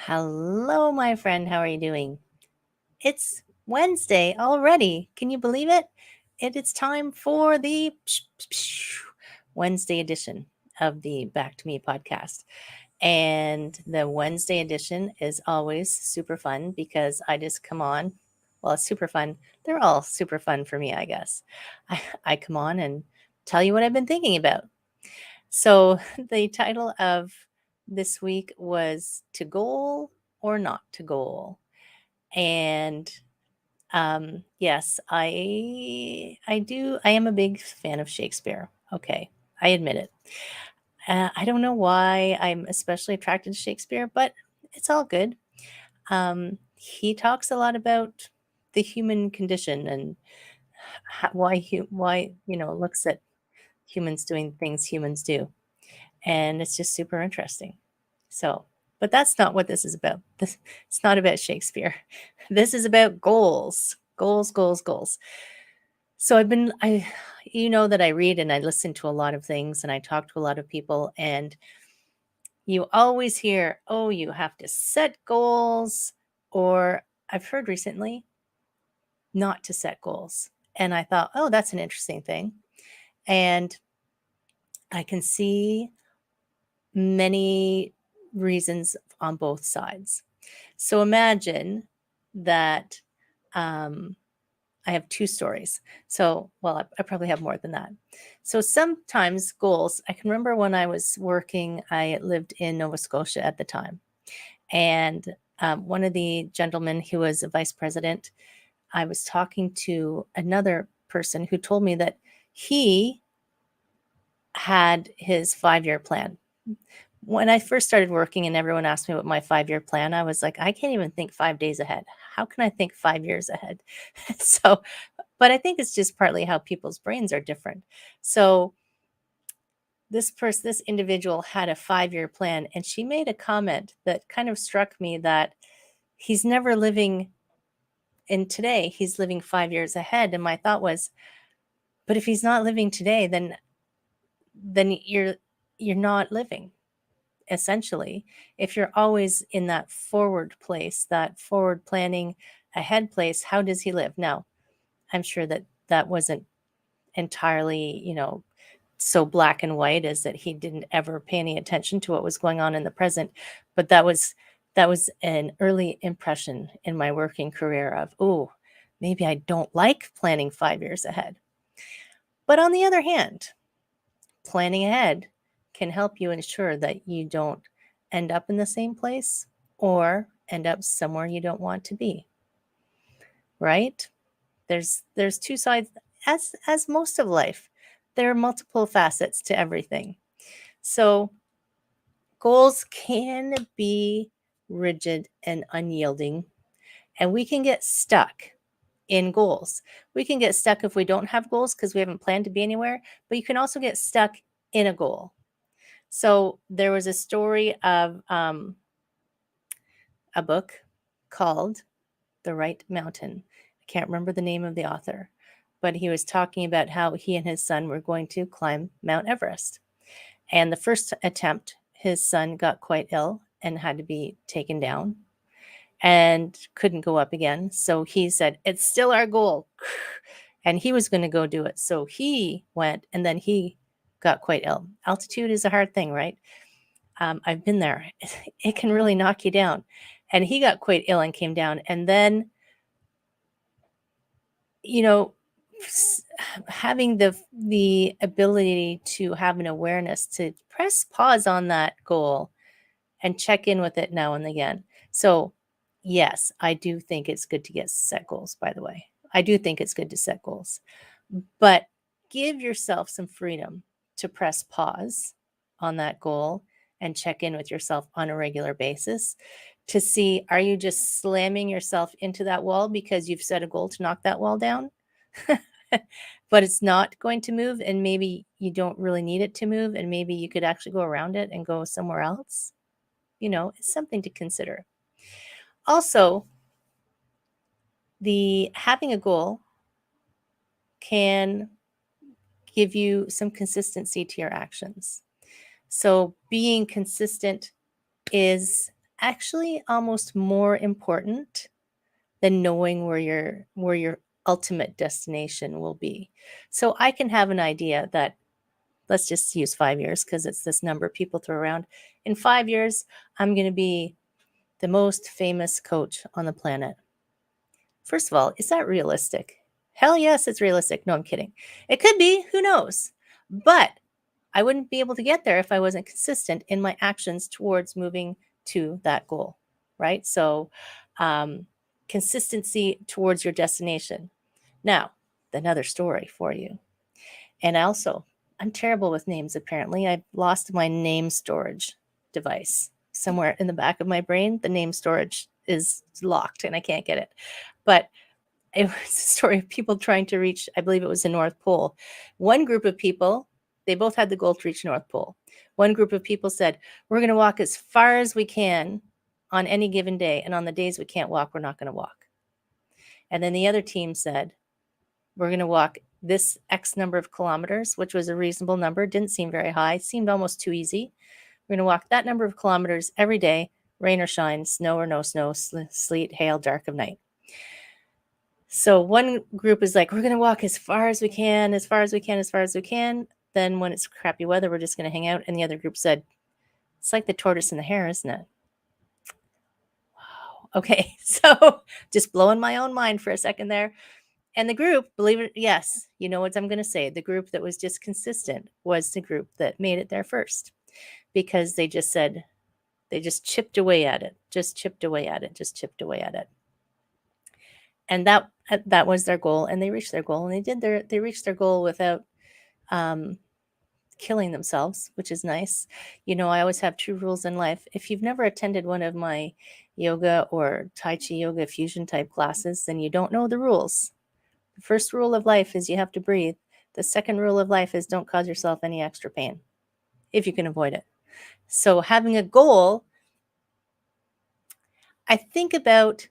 Hello, my friend. How are you doing? It's Wednesday already. Can you believe it? It's time for the Wednesday edition of the Back to Me podcast. And the Wednesday edition is always super fun because I just come on. Well, it's super fun. They're all super fun for me, I guess. I come on and tell you what I've been thinking about. So the title of this week was To Goal or Not to Goal. And yes, I am a big fan of Shakespeare. Okay, I admit it. I don't know why I'm especially attracted to Shakespeare, but it's all good. He talks a lot about the human condition and why looks at humans doing things humans do, and it's just super interesting. So, but that's not what this is about. It's not about Shakespeare. This is about goals, goals, goals, goals. So you know that I read and I listen to a lot of things and I talk to a lot of people, and you always hear, oh, you have to set goals, or I've heard recently not to set goals. And I thought, oh, that's an interesting thing. And I can see many reasons on both sides. So imagine that I have two stories. So, well, I probably have more than that. So sometimes goals, I can remember when I was working, I lived in Nova Scotia at the time. And one of the gentlemen who was a vice president, I was talking to another person who told me that he had his 5-year plan. When I first started working and everyone asked me what my 5-year plan, I was like, I can't even think 5 days ahead. How can I think 5 years ahead? So, but I think it's just partly how people's brains are different. So this individual had a 5-year plan, and she made a comment that kind of struck me, that he's never living in today. He's living 5 years ahead. And my thought was, but if he's not living today, then you're not living. Essentially, if you're always in that forward place, that forward planning ahead place, how does he live? Now, I'm sure that wasn't entirely, so black and white as that he didn't ever pay any attention to what was going on in the present. But that was an early impression in my working career of, oh, maybe I don't like planning 5 years ahead. But on the other hand, planning ahead can help you ensure that you don't end up in the same place or end up somewhere you don't want to be. Right? There's two sides, as most of life. There are multiple facets to everything. So goals can be rigid and unyielding, and we can get stuck in goals. We can get stuck if we don't have goals because we haven't planned to be anywhere, but you can also get stuck in a goal. So there was a story of a book called The Right Mountain. I can't remember the name of the author, but he was talking about how he and his son were going to climb Mount Everest. And the first attempt, his son got quite ill and had to be taken down and couldn't go up again. So he said, it's still our goal. And he was going to go do it. So he went, and then he got quite ill. Altitude is a hard thing, right? I've been there. It can really knock you down. And he got quite ill and came down. And then, having the ability to have an awareness to press pause on that goal and check in with it now and again. So, yes, I do think it's good to set goals, by the way. I do think it's good to set goals. But give yourself some freedom to press pause on that goal and check in with yourself on a regular basis to see, are you just slamming yourself into that wall because you've set a goal to knock that wall down? But it's not going to move, and maybe you don't really need it to move, and maybe you could actually go around it and go somewhere else. It's something to consider. Also, having a goal can give you some consistency to your actions. So being consistent is actually almost more important than knowing where your ultimate destination will be. So I can have an idea that, let's just use 5 years because it's this number people throw around. In 5 years, I'm going to be the most famous coach on the planet. First of all, is that realistic? Hell yes, it's realistic. No, I'm kidding. It could be, who knows? But I wouldn't be able to get there if I wasn't consistent in my actions towards moving to that goal, right? So, consistency towards your destination. Now, another story for you. And also, I'm terrible with names, apparently. I've lost my name storage device. Somewhere in the back of my brain, the name storage is locked and I can't get it. But it was a story of people trying to reach, I believe it was the North Pole. One group of people, they both had the goal to reach North Pole. One group of people said, we're going to walk as far as we can on any given day. And on the days we can't walk, we're not going to walk. And then the other team said, we're going to walk this X number of kilometers, which was a reasonable number. Didn't seem very high, seemed almost too easy. We're going to walk that number of kilometers every day, rain or shine, snow or no snow, sleet, hail, dark of night. So one group is like, we're going to walk as far as we can, as far as we can, as far as we can. Then when it's crappy weather, we're just going to hang out. And the other group said, it's like the tortoise and the hare, isn't it? Wow. Okay. So just blowing my own mind for a second there. And the group, believe it, yes, you know what I'm going to say. The group that was just consistent was the group that made it there first, because they just said, they just chipped away at it, just chipped away at it, just chipped away at it. And that was their goal, and they reached their goal, and they reached their goal without killing themselves, which is nice. You know, I always have two rules in life. If you've never attended one of my yoga or Tai Chi yoga fusion type classes, then you don't know the rules. The first rule of life is you have to breathe. The second rule of life is don't cause yourself any extra pain if you can avoid it. So having a goal, I think about,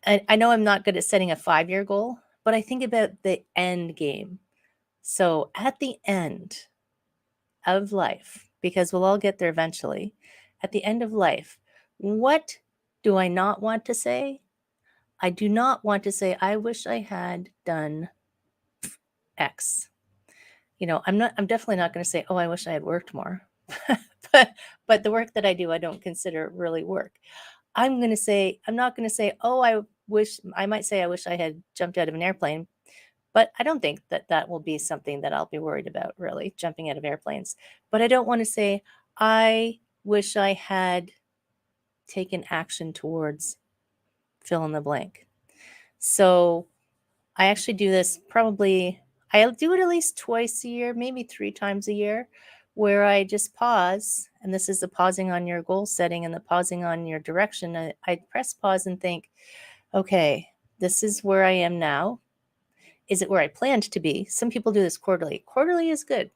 I know I'm not good at setting a 5-year goal, but I think about the end game. So at the end of life, because we'll all get there eventually, at the end of life, what do I not want to say? I do not want to say, I wish I had done X. You know, I'm definitely not going to say, oh, I wish I had worked more. but the work that I do, I don't consider really work. I'm not going to say, oh, I might say I wish I had jumped out of an airplane, but I don't think that will be something that I'll be worried about, really, jumping out of airplanes. But I don't want to say, I wish I had taken action towards fill in the blank. So I actually do this I'll do it at least twice a year, maybe 3 times a year, where I just pause. And this is the pausing on your goal setting and the pausing on your direction. I press pause and think, okay, this is where I am now. Is it where I planned to be? Some people do this quarterly. Quarterly is good.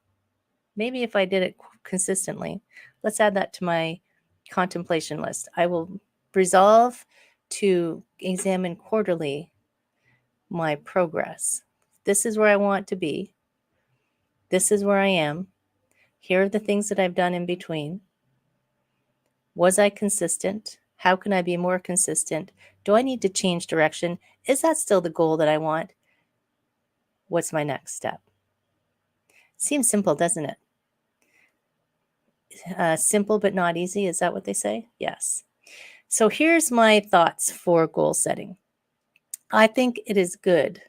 Maybe if I did it consistently. Let's add that to my contemplation list. I will resolve to examine quarterly my progress. This is where I want to be. This is where I am. Here are the things that I've done in between. Was I consistent? How can I be more consistent? Do I need to change direction? Is that still the goal that I want? What's my next step? Seems simple, doesn't it? Simple but not easy. Is that what they say? Yes. So here's my thoughts for goal setting. I think it is good.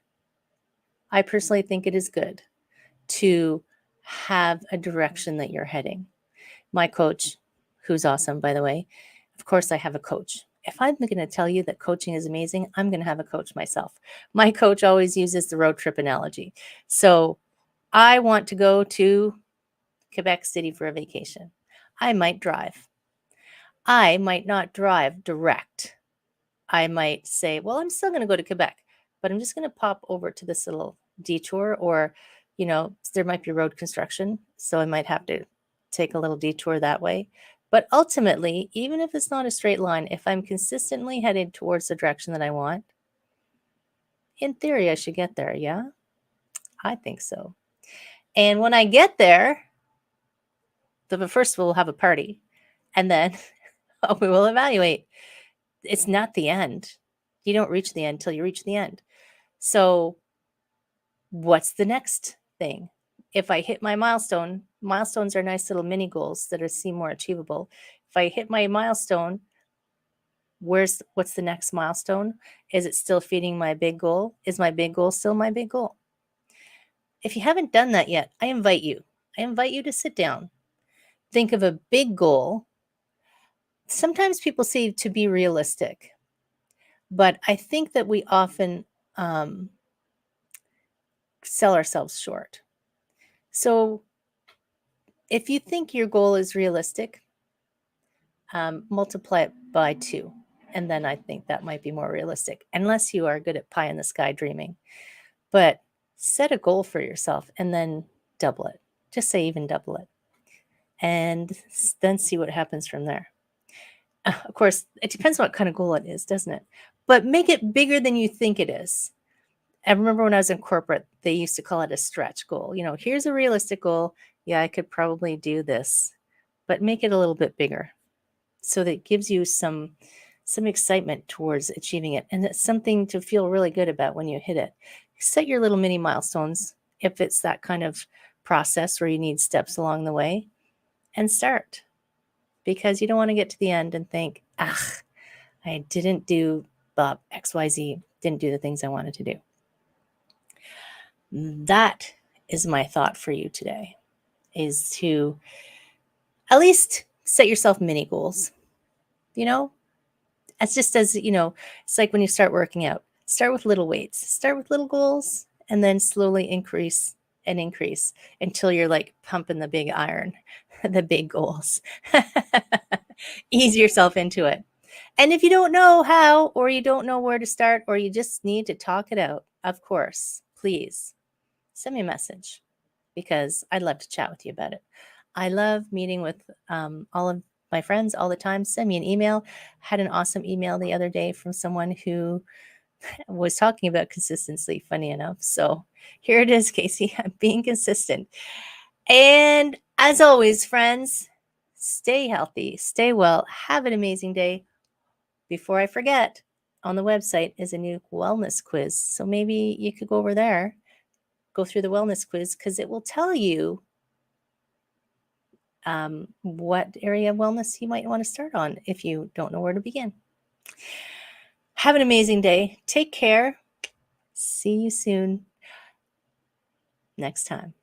I personally think it is good to have a direction that you're heading. My coach, who's awesome, by the way, of course I have a coach. If I'm going to tell you that coaching is amazing, I'm going to have a coach myself. My coach always uses the road trip analogy. So I want to go to Quebec City for a vacation. I might drive. I might not drive direct. I might say, well, I'm still going to go to Quebec, but I'm just going to pop over to this little detour, or, you know, there might be road construction, so I might have to take a little detour that way. But ultimately, even if it's not a straight line, if I'm consistently headed towards the direction that I want, in theory, I should get there. Yeah, I think so. And when I get there, first we'll have a party, and then We will evaluate. It's not the end. You don't reach the end until you reach the end. So what's the next thing? If I hit my milestone, milestones are nice little mini goals that seem more achievable. If I hit my milestone, what's the next milestone? Is it still feeding my big goal? Is my big goal still my big goal? If you haven't done that yet, I invite you to sit down, think of a big goal. Sometimes people say to be realistic, but I think that we often sell ourselves short. So if you think your goal is realistic, multiply it by 2. And then I think that might be more realistic, unless you are good at pie in the sky dreaming. But set a goal for yourself and then double it. Just say even double it. And then see what happens from there. Of course, it depends on what kind of goal it is, doesn't it? But make it bigger than you think it is. I remember when I was in corporate, they used to call it a stretch goal. Here's a realistic goal. Yeah, I could probably do this, but make it a little bit bigger so that it gives you some excitement towards achieving it. And it's something to feel really good about when you hit it. Set your little mini milestones if it's that kind of process where you need steps along the way, and start, because you don't want to get to the end and think, I didn't do XYZ, didn't do the things I wanted to do. That is my thought for you today, is to at least set yourself mini goals. It's just it's like when you start working out, start with little weights, start with little goals, and then slowly increase and increase until you're like pumping the big iron, the big goals. Ease yourself into it. And if you don't know how, or you don't know where to start, or you just need to talk it out, of course, please send me a message, because I'd love to chat with you about it. I love meeting with all of my friends all the time. Send me an email. Had an awesome email the other day from someone who was talking about consistency, funny enough. So here it is, Casey. I'm being consistent. And as always, friends, stay healthy, stay well, have an amazing day. Before I forget, on the website is a new wellness quiz. So maybe you could go over there, go through the wellness quiz, because it will tell you what area of wellness you might want to start on if you don't know where to begin. Have an amazing day. Take care. See you soon next time.